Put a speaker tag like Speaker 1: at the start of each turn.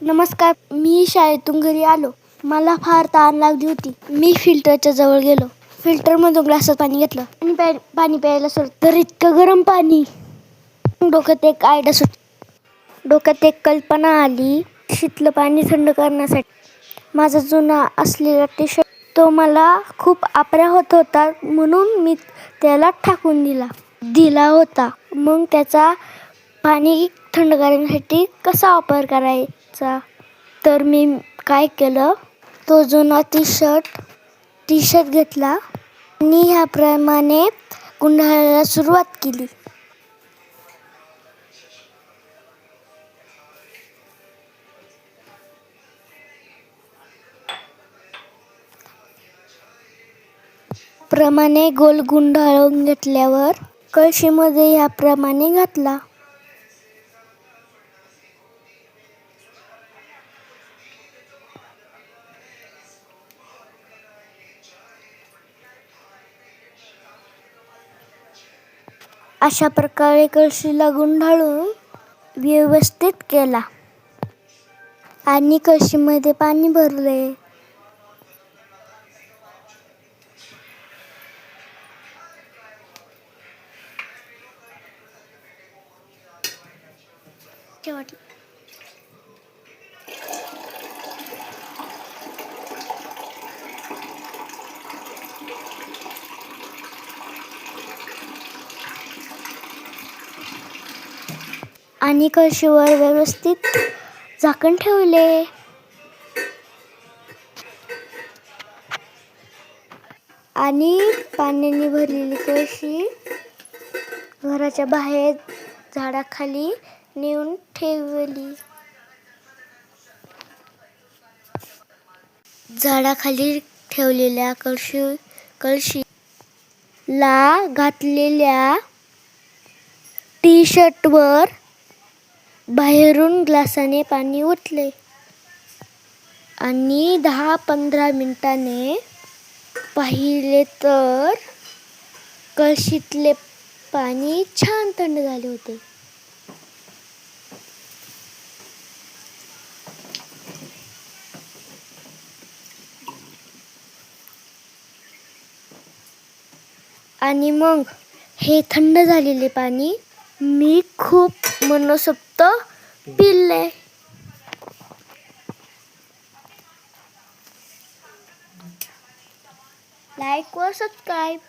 Speaker 1: नमस्कार, मी शाळेतून घरी आलो. मला फार तहान लागली होती. मी फिल्टरच्या जवळ गेलो. फिल्टरमधून ग्लासात पाणी घेतलं आणि पाणी प्यायला सुरू. तर इतकं गरम पाणी. डोक्यात एक कल्पना आली. शीतलं पाणी थंड करण्यासाठी माझा जुना असलेला टी-शर्ट, तो मला खूप आपरा होत होता म्हणून मी त्याला टाकून दिला होता. मग त्याचा पाणी थंड करण्यासाठी कसा वापर करायचा? तर मी काय केलं, तो जुना टी-शर्ट घेतला आणि ह्याप्रमाणे गुंडाळायला सुरुवात केली. प्रमाणे गोल गुंडाळून घेतल्यावर कळशीमध्ये ह्याप्रमाणे घातला. अशा प्रकारे कळशीला गुंडाळून व्यवस्थित केला आणि कळशीमध्ये पाणी भरले. आणि कळशीवर व्यवस्थित झाकण ठेवले. आणि पाण्याने भरलेली कळशी घराच्या बाहेर झाडाखाली नेऊन ठेवली. झाडाखाली ठेवलेल्या कळशीला घातलेल्या टी-शर्टवर बाहेरून ग्लासाने पाणी ओतले आणि 10-15 मिनिटांनी पाहिले तर कळशीतले पाणी छान थंड झाले होते. आणि मग हे थंड झालेले पाणी मी खूप मनसोक्त पिले. लाईक व सबस्क्राईब.